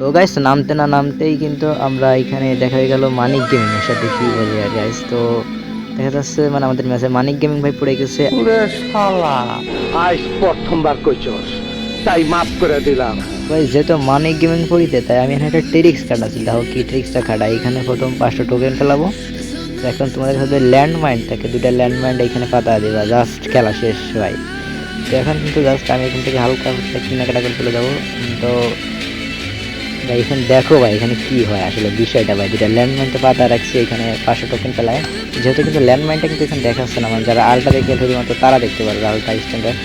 তো গাইস নামতে না নামতেই কিন্তু আমরা এখানে দেখা হয়ে গেল মানিক গেমিং এর সাথে। কি বলি আর গাইস, তো দেখা যাচ্ছে মানে আমাদের ম্যাচে মানিক গেমিং ভাই পড়ে গেছে। ওরে শালা, আজ প্রথমবার কইছস, তাই মাফ করে দিলাম। ভাই যেহেতু মানিক গেমিং পড়িতে, তাই আমি এখানে একটা ট্রিক্স কাটাচ্ছি। দেখো কি ট্রিক্সটা কাটা, এখানে প্রথম 5টা টোকেন ফেলাবো। তো এখন তোমাদের কাছে ল্যান্ড মাইন্ড থাকে, 2টা ল্যান্ড মাইন্ড এখানে পাতা দিবা, জাস্ট খেলা শেষ ভাই। তো এখন কিন্তু জাস্ট আমি এখান থেকে হালকা কেনাকাটা করে চলে যাবো। তো ভাই এখানে দেখো ভাই এখানে কি হয় আসলে বিষয়টা ভাই, 2টা ল্যান্ডমাইনটা পাতা রাখছি এখানে 500 টোকেন ফেলায়। যেহেতু কিন্তু ল্যান্ডমাইনটা কিন্তু এখানে দেখাচ্ছে না, মানে যারা আলটা দেখে শুধুমাত্র তারা দেখতে পারবে, আলটা স্ট্যান্ডার্ড।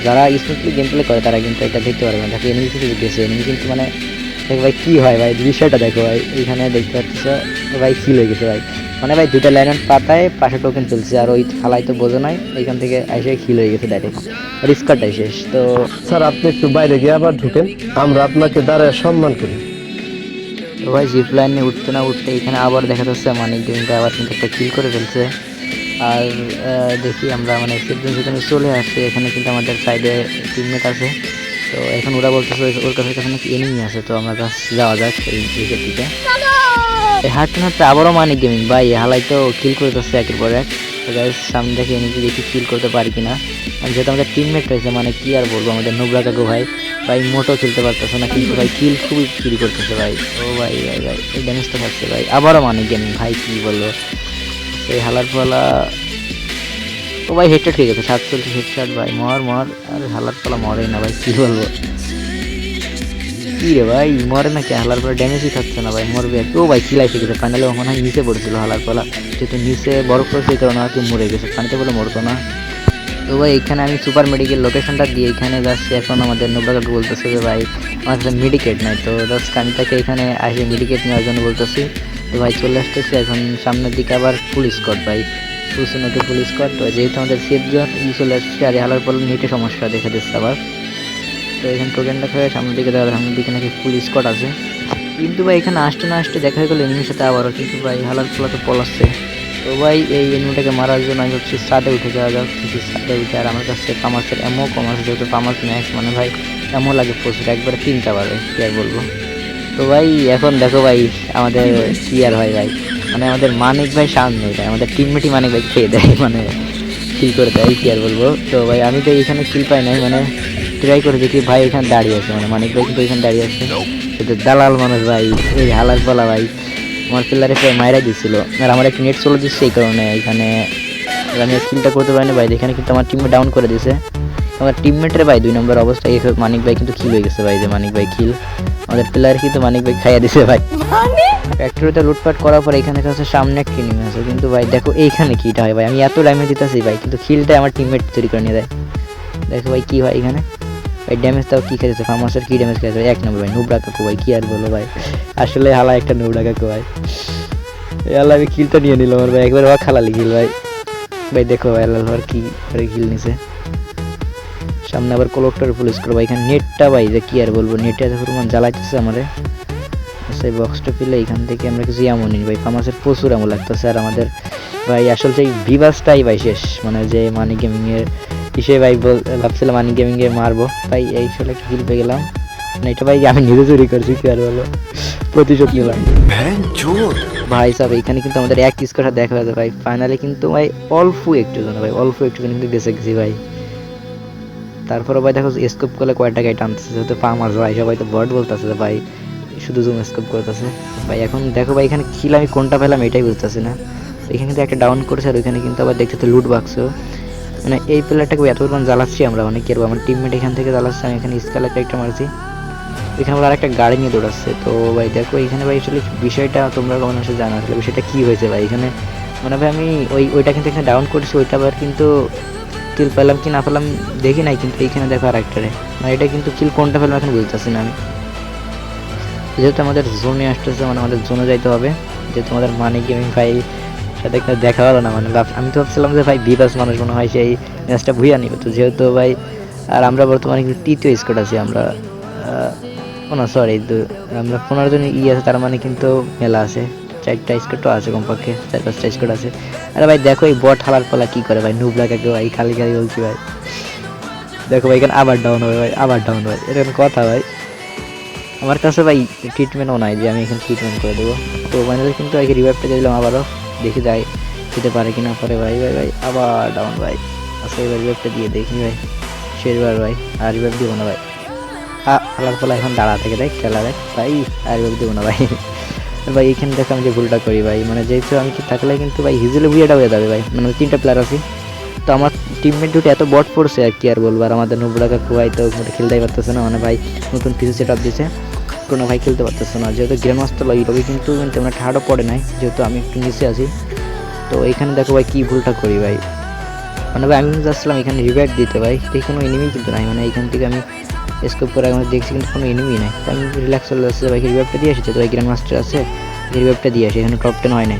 যারা স্মুথলি গেম প্লে করে তারা কিন্তু এটা দেখতে পারবে না। দেখো এনিমি কিন্তু গেছে, এনিমি কিন্তু মানে দেখো ভাই কি হয় ভাই, বিষয়টা দেখো ভাই। এখানে দেখতে পাচ্ছ ভাই কিল হয়ে গেছে ভাই, মানে ভাই 2টা ল্যান্ড পাতায় 500 টোকেন চলছে, আর ওই ফালাই তো বোঝো নাই, এখান থেকে এসে কিল হয়ে গেছে ডাইরেক্ট, রিস্কারটাই শেষ। তো স্যার আপনি একটু বাইরে গিয়ে আবার ঢুকেন, আমরা আপনাকে দাঁড়ায় সম্মান করি। তো ভাই জিপ লাইনে উঠতে না উঠতে এখানে আবার দেখা যাচ্ছে মানিক গেমিংটা আবার কিন্তু একটা কিল করে ফেলছে। আর দেখি আমরা মানে সেখানে চলে আসছে, এখানে কিন্তু আমাদের সাইডে টিমমেট আছে। তো এখন ওরা বলতেছে ওর কাছে নাকি এনিমি আছে, তো আমরা যাওয়া যাক এই দিকের দিকে। হাঁটতে হাঁটতে আবারও মানিক গেমিং ভাই হালাই তো কিল করে যাচ্ছে একের পর এক। তো গাইস সামনে দেখে এনিমি দেখি কিল করতে পারি কিনা, মানে যেহেতু আমাদের টিমমেট রয়েছে, মানে কি আর বলবো, আমাদের নুবরা কাকু ভাই ভাই মোটো খেলতে পারতেছে না, কিন্তু ভাই কিল খুবই কিল করতেছে ভাই। ও ভাই ভাই ভাই এই ড্যামেজটা খাচ্ছে ভাই, আবারও মানিক গেমিং ভাই কি বলবো, সেই হালার পালা। ও ভাই হেডশট ঠিক আছে, 47 হেডশট ভাই, মর মর। আর হালার পালা মরেই না ভাই, কি বলবো। কি রে ভাই মরে নাকি, হালার পালা ড্যামেজই খাচ্ছে না ভাই, মরবে আর কি। ও ভাই খিলাই শিখেছে ফাইনালে, মনে হয় নিচে পড়েছিল হালার পালা, যেহেতু নিচে বরফ পড়ে সেই কারণে আর কি মরে গেছে, পানিতে বলে মরতো না। তো ভাই এখানে আমি সুপার মেডিকেল লোকেশনটা দিয়ে এখানে যাচ্ছি। এখন আমাদের নোবরা কাকু বলতেছে যে ভাই আমার কাছে মেডিকেট নাই, তো জাস্ট আমি তাকে এখানে আসে মেডিকেট নেওয়ার জন্য বলতেছি। তো ভাই চলে আসতেছি এখন সামনের দিকে, আবার পুলিশ স্কোয়াড ভাই, সুসুনকে পুলিশ স্কোয়াড। তো যেহেতু আমাদের সেফ জোন চলে আসছে, আর হালার পর নেটে সমস্যা দেখা দিচ্ছে আবার। তো এখানে টোকেনটা খেয়ে সামনের দিকে দেওয়া, সামনের দিকে নাকি পুলিশ স্কোয়াড আছে। কিন্তু ভাই এখানে আসতে না আসতে দেখা গেলো এনিমির সাথে আবারও, কিন্তু ভাই হালার পোলা তো পলাচ্ছে। তো ভাই এই এনিমিটাকে মারার জন্য আমি ভাবছি ছাদে উঠে যাওয়া যাক, কিছু ছাদে উঠে। আর আমার কাছে ফামাসের এমও কম আছে, যেহেতু ফামাস ম্যাক্স মানে ভাই এমও লাগে প্রচুর, একবারে 3টা বারে কি আর বলবো। তো ভাই এখন দেখো ভাই আমাদের কি আর হয় ভাই, মানে আমাদের মানিক ভাই সামনে ভাই, আমাদের টিমমেটই মানিক ভাই খেয়ে দেয়, মানে কিল করে দেয়, কি আর বলবো। তো ভাই আমি তো এখানে কিল পাই নাই, মানে ট্রাই করে দেখি ভাই এখানে দাঁড়িয়ে আছে, মানে মানিক ভাই কিন্তু এখানে দাঁড়িয়ে আছে, কিন্তু দালাল মানুষ ভাই, এই হালার বলা ভাই আমার প্লেয়ারে প্রায় মাইরা দিচ্ছিল। আর আমার একটা নেট চলে দিচ্ছে, এই কারণে এখানে আমি কিলটা করতে পারিনি ভাই। এখানে কিন্তু আমার টিমমেট ডাউন করে দিয়েছে, আমার টিমমেটের ভাই 2 নম্বর অবস্থায় মানিক ভাই কিন্তু কিল হয়ে গেছে ভাই, যে মানিক ভাই কিল, আমাদের প্লেয়ার কিন্তু মানিক ভাই খাইয়া দিছে ভাই। ফ্যাক্টরিতে লুটপাট করার পর এখানে কাছে সামনে একটা এনিমি আছে, কিন্তু ভাই দেখো এইখানে কিটা হয় ভাই, আমি এত ড্যামেজ দিতেছি ভাই, কিন্তু কিলটা আমার টিমমেট তৈরি করে নিয়ে দেয়। দেখো ভাই কি হয় এখানে ভাই, ড্যামেজটাও কি খেয়েছে ফার্মাসের, কি ড্যামেজ খেয়েছে 1 নম্বর ভাই, নুবরা কাকু ভাই, কি আর বলো ভাই, আসলে হালা একটা নুবরা কাকু ভাই। আল্লাহ আমি কিলটা নিয়ে নিলাম আর ভাই, একবার খালালি কিল ভাই। ভাই দেখো ভাই আল্লাহ কি করে কিল নিছে, সামনে আবার কোলেক্টর পুলিশ করবো। এখানে নেটটা ভাই যে কি আর বলবো, নেটে এত পরিমাণ জ্বালাইতেছে আমারে। সেই বক্সটা পেলে এখান থেকে আমরা কিছু এমন নিই ভাই, ফার্মাসের প্রচুর এমন লাগতেছে। আর আমাদের ভাই আসলে সেই ভিভাসটাই ভাই শেষ, মানে যে মানি গেমিং এর হিসেবে ভাই ভাবছিলাম মানি গেমিং এ মারবো ভাই, এই আসলে একটা কিল পেয়ে গেলাম। না এটা ভাই আমি নিজে চুরি করছি, কি আর বলো, প্রতিশোধ নিলাম ভাই সাহেব। এখানে কিন্তু আমাদের এক স্কোর দেখা যাবে ভাই, ফাইনালি কিন্তু ভাই অল্প একটু জন্য ভাই, অল্প একটু কিন্তু বেঁচে গেছি ভাই। তারপরে ভাই দেখো স্কোপ করলে কয়টা গাইড আনতেছে, যেহেতু ফার্মার ভাই সবাই তো বট বলতেছে ভাই, শুধু জুম স্কোপ করতেছে ভাই। এখন দেখো ভাই এখানে কিল আমি কোনটা পেলাম এটাই বুঝতেছি না। এখানে কিন্তু একটা ডাউন করেছে, আর ওইখানে কিন্তু আবার দেখতে লুট বাক্স, মানে এই প্লেয়ারটাকে এত পরিমাণ জ্বালাচ্ছি আমরা, মানে কি আমার টিমমেট এখান থেকে জ্বালাচ্ছে, আমি এখানে স্কালে একটা মারছি, এখানে আবার একটা গাড়ি নিয়ে দৌড়াচ্ছে। তো ভাই দেখো এখানে ভাই আসলে বিষয়টা তোমরা কখন আসলে জানা, আসলে বিষয়টা কী হয়েছে ভাই এখানে, মানে ভাই আমি ওইটা কিন্তু এখানে ডাউন করেছি, ওইটা আবার কিন্তু কিল পেলাম কি না পেলাম দেখি নাই, কিন্তু এইখানে দেখো আর একটা, মানে এটা কিন্তু কিল কোনটা পেলাম এখন বুঝতেছি না আমি। যেহেতু আমাদের জোনে আসতেছে, মানে আমাদের জোনে যাইতে হবে, যেহেতু আমাদের মানি গেমিং ভাই সাথে দেখা হলো না, মানে আমি তো ভাবছিলাম যে ভাই বিবাস মানুষ মনে হয় সেই ম্যাচটা ভুইয়া নিবে, তো যেহেতু ভাই আর আমরা বর্তমানে কিন্তু 3য় স্কোয়াড আছি আমরা, না সরি আমরা 15 জন আছে, তার মানে কিন্তু মেলা আছে, 4টা স্কোয়াডও আছে কমপক্ষে, 4-5টা স্কোয়াড আছে। আরে ভাই দেখো এই বট হালার পালা কি করে ভাই, নুবরা কাকে ভাই খালি খালি বলছি ভাই। দেখো ভাই এখানে আবার ডাউন হবে ভাই, আবার ডাউন হয়, এটা কথা ভাই। আমার কাছে ভাই ট্রিটমেন্টও নাই যে আমি এখানে ট্রিটমেন্ট করে দেবো। তো ফাইনালি কিন্তু আগে রিভাইভটা দিয়ে দিলাম আবারও, দেখি যায় দিতে পারে কিনা পারে। ভাই ভাই ভাই আবার ডাউন ভাই। আচ্ছা এবার রিভাইভটা দিয়ে দেখি ভাই, শেষবার ভাই। আর রিভাইভ দিব না ভাই, আলার ফলা এখন দাঁড়া থেকে দেখ খেলা দেখ ভাই। আর রিভাইভ দিব না ভাই। ভাই এইখানে দেখো আমি যে ভুলটা করি ভাই, মানে যেহেতু আমি কি থাকলে কিন্তু ভাই হিজলে বুয়েটা হয়ে যাবে ভাই, মানে 3টা প্লেয়ার আছি। তো আমার টিমমেট দুটো এত বট পড়ছে আর কি আর বলবো। আর আমাদের নুবরা কাকু ভাই তো মোটে খেলতেই পারতেছে না, মানে ভাই নতুন পিসি সেট আপ দিয়েছে, কোনো ভাই খেলতে পারতেছে না। যেহেতু গ্র্যান্ড মাস্টার লবি লবি কিন্তু তেমন ঠাড়ও পড়ে নাই, যেহেতু আমি একটু নিচে আছি। তো এইখানে দেখো ভাই কী ভুলটা করি ভাই, মানে ভাই আমি যাচ্ছিলাম এখানে রিভাইভ দিতে ভাই, ঠিক কোনো এনিমি কিন্তু নাই, মানে এইখান থেকে আমি স্কোপ করে আমি দেখছি কিন্তু কোনো এনিমি নাই। তো আমি রিল্যাক্স চলে যাচ্ছে ভাই, রিভাইভটা দিয়ে এসেছে। তো ভাই গ্র্যান্ড মাস্টার আছে, রিভাইভটা দিয়ে আসে, এখানে টপ 10 হয় নাই,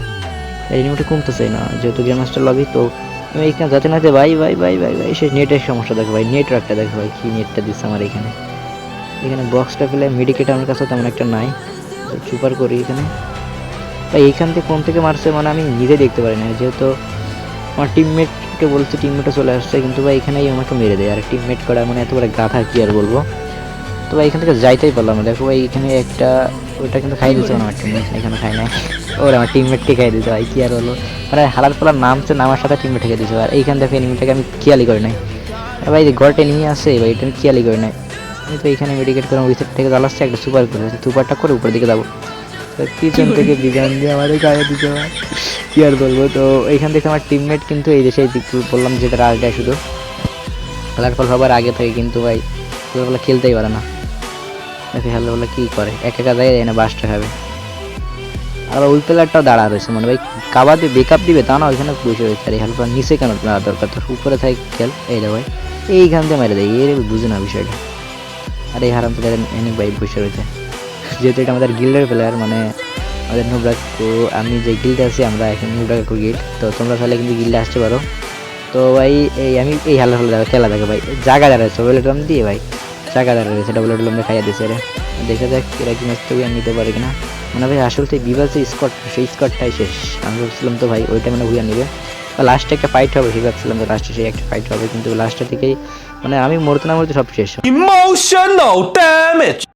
এনিমিটা কমতেছে না যেহেতু গ্র্যান্ড মাস্টার লবি। তো আমি এইখানে যাতে নাতে ভাই ভাই ভাই ভাই ভাই সে নেটের সমস্যা দেখো ভাই, নেটওয়ার্কটা দেখো ভাই কী নেটটা দিচ্ছে আমার এখানে। এখানে বক্সটা পেলে মেডিকেট আমার কাছে তেমন একটা নাই, সুপার করি এখানে ভাই। এইখান থেকে কোন থেকে মারছে মানে আমি নিজে দেখতে পারি না, যেহেতু আমার টিমমেটকে বলছে, টিমমেটও চলে আসছে, কিন্তু ভাই এখানেই আমাকে মেরে দেয়। আর টিমমেট করা মানে এত বড় গাথা কি আর বলবো। তো ভাই এখান থেকে যাইতেই পারলাম না, দেখো ভাই এখানে একটা ওইটা কিন্তু খাই দিচ্ছে আমার টিমমেট, এখানে খাই নাই ওর আমার টিমমেটকে খাই দিতে ভাই কি আর বলবো। মানে হালার পালার নামছে, নামার সাথে টিমমেট খেয়ে দিচ্ছে। আর এইখান থেকে এনিমিটাকে আমি খেয়ালই করি নাই। আর ভাই গড়টা এনিমি আছে ভাই, এটা আমি খেয়ালই করি নাই। আমি তো এখানে মেডিকেট করে উইসেট থেকে জ্বালাচ্ছে, একটা সুপার করে সুপারটা করে উপর দিকে যাবো, পিছন থেকে বিজান দিয়ে আমাদের গায়ে দিতে হয় কি আর বলবো। তো এইখান থেকে আমার টিমমেট কিন্তু এই দেশে বললাম যেটা রাজ দেয় শুধু খেলার ফল সবার আগে থাকে, কিন্তু ভাই খেলাগুলো খেলতেই পারে না। দেখে খেলাগুলো কী করে, একা জায়গায় যায় না, বাসটা খাবে। আর ওই প্লেয়ারটাও দাঁড়া রয়েছে, মানে ভাই কাবা দিয়ে বেকআপ দিবে তা না, ওইখানে বসে রয়েছে। আর এই হেল্পার নিচে কেন দাঁড়া দরকার, তোর উপরে থাকে খেল। এই দে ভাই এইখান থেকে মেরে দেয়, এর বুঝে না বিষয়টা। আর এই হারাম প্লেয়ার এনে ভাই বসে রয়েছে, যেহেতু এটা আমাদের গিল্ডের প্লেয়ার, মানে আমাদের নুবরাকু, আমি যে গিল্ডে আছি আমরা এখন নুবরাকু গিল্ড। তো তোমরা তাহলে কিন্তু গিল্ডে আসতে পারো। তো ভাই এই আমি এই হালা হালা খেলা দেখো ভাই, জায়গা দাঁড়াচ্ছে ডবল দিয়ে ভাই, জায়গা দাঁড়া রয়েছে, ডবল আমরা খাইয়া দিচ্ছে। রে দেখে যাক এরা কি ম্যাচটা উইয়ান নিতে পারে কিনা। মানে ভাই আসলে তো বিভাগ যে স্কট, সেই স্কটটাই শেষ। আমি ভাবছিলাম তো ভাই ওইটা মানে উইয়ান নিবে, লাস্টে একটা ফাইট হবে, সেই ভাবছিলাম তো লাস্টে সেই একটা ফাইট হবে, কিন্তু লাস্টের দিকেই মানে আমি মরতে না মরতে সব শেষ। Emotional damage.